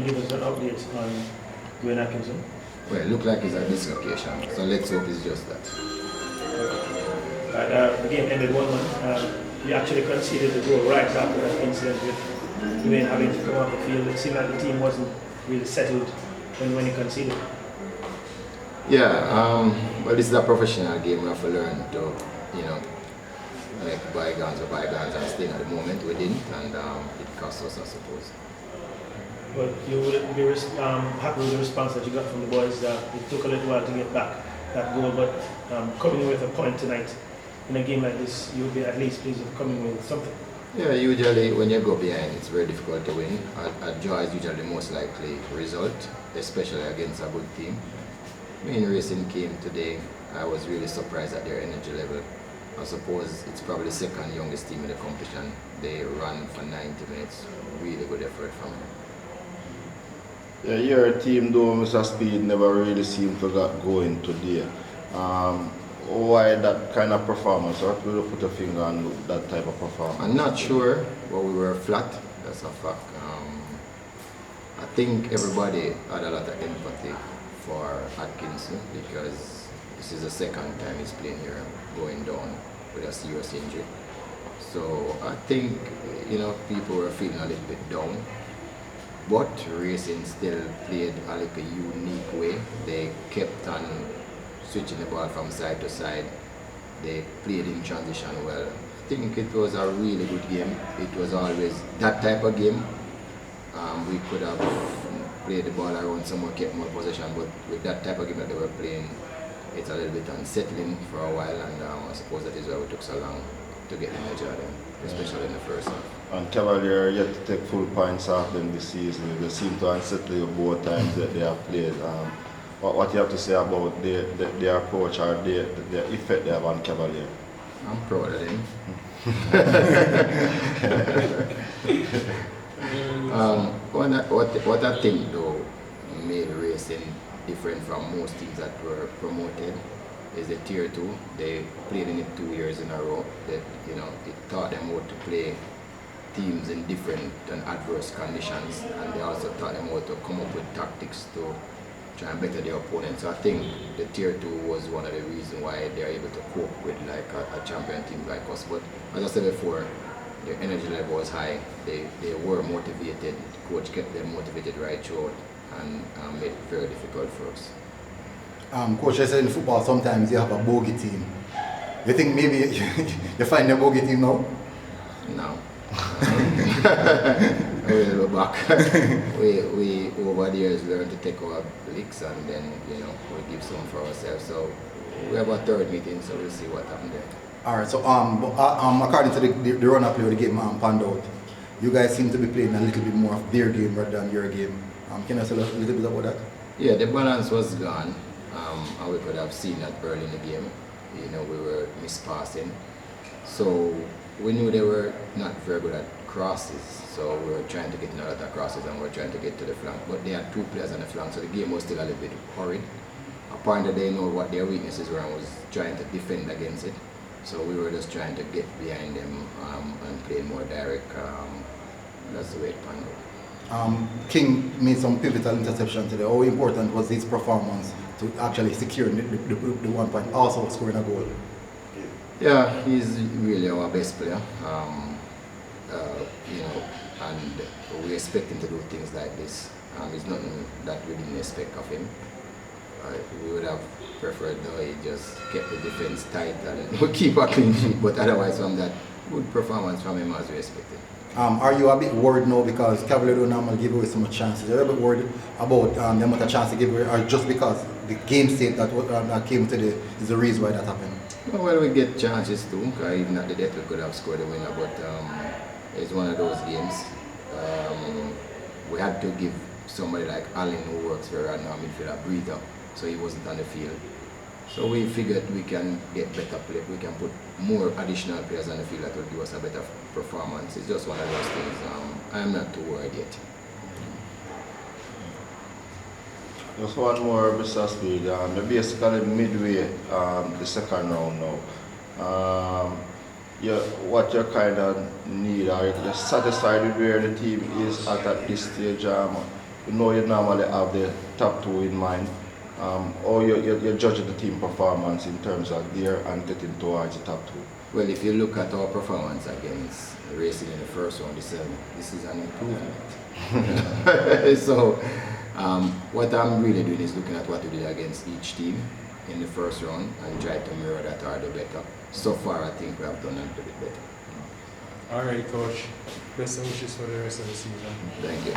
Give us an update on Dwayne Atkinson. Well, it looked like it's a dislocation, so let's hope it's just that. The game ended 1-1. You actually conceded the goal right after that incident with Dwayne having to come off the field. It seemed like the team wasn't really settled when he conceded. Yeah, well, this is a professional game. We have to learn to, like bygones are bygones and staying at the moment we didn't, and it cost us, I suppose. But you would be happy with the response that you got from the boys. It took a little while to get back that goal, but coming with a point tonight in a game like this, you would be at least pleased with coming with something. Yeah, usually when you go behind, it's very difficult to win. A draw is usually the most likely result, especially against a good team. When Racing came today, I was really surprised at their energy level. I suppose it's probably the second youngest team in the competition. They ran for 90 minutes. Really good effort from them. Yeah, your team though, Mr. Speid, never really seemed to get going today. Why that kind of performance? What will you put a finger on that type of performance? I'm not sure, but we were flat, that's a fact. I think everybody had a lot of empathy for Atkinson because this is the second time he's playing here going down with a serious injury. So I think, people were feeling a little bit down. But Racing still played a little unique way. They kept on switching the ball from side to side. They played in transition well. I think it was a really good game. It was always that type of game. We could have played the ball around, someone kept more possession, but with that type of game that they were playing, it's a little bit unsettling for a while, and I suppose that is why it took so long to get the energy out of them, especially in the first half. And Cavalier yet to take full points off them this season. They seem to unsettle you both times that they have played. What you have to say about their approach or the effect they have on Cavalier? I'm proud of them. What I think though made Racing different from most teams that were promoted is the tier 2. They played in it 2 years in a row. That it taught them how to play teams in different and adverse conditions, and they also taught them how to come up with tactics to try and better their opponents. So I think the tier 2 was one of the reasons why they're able to cope with like a champion team like us. But as I said before, their energy level was high. They were motivated. The coach kept them motivated right throughout and made it very difficult for us. Coach, I said in football sometimes you have a bogey team. You think maybe you find a bogey team now? No. We look back. we over the years learned to take our licks and then we give some for ourselves. So we have a third meeting, so we'll see what happens there. Alright, so according to the run-up play of the game panned out, you guys seem to be playing a little bit more of their game rather than your game. Can you say a little bit about that? Yeah, the balance was gone, and we could have seen that early in the game. We were mispassing, so we knew they were not very good at crosses. So we were trying to get in a lot of crosses and we were trying to get to the flank. But they had 2 players on the flank, so the game was still a little bit hurried. Apparently they know what their weaknesses were and was trying to defend against it. So we were just trying to get behind them and play more direct. That's the way it panned out. King made some pivotal interception today. How important was his performance to actually secure the 1 point, also scoring a goal? Yeah, he's really our best player. And we expect him to do things like this. It's nothing that we didn't expect of him. We would have preferred though he just kept the defense tight and we keep a clean sheet, but otherwise from that, good performance from him as we expected. Are you a bit worried now because Cavalier don't normally give away so much chances? Are you a bit worried about the amount of chance to give away, or just because the game state that came today is the reason why that happened? Well, we get chances too. Even at the death we could have scored a winner, but it's one of those games. We had to give somebody like Allen, who works for right now, midfielder, a breather, so he wasn't on the field. So we figured we can get better play. We can put more additional players on the field that will give us a better performance. It's just one of those things. I'm not too worried yet. Just one more, Mr. Speid. We're basically midway the second round now. What you kind of need, are you just satisfied with where the team is at this stage? We know you normally have the top two in mind. Or you're judging the team performance in terms of there and getting towards the top two. Well, if you look at our performance against Racing in the first round, this is an improvement. So, what I'm really doing is looking at what we did against each team in the first round and try to mirror that or do better. So far, I think we have done a little bit better. All right, Coach. Best wishes for the rest of the season. Thank you.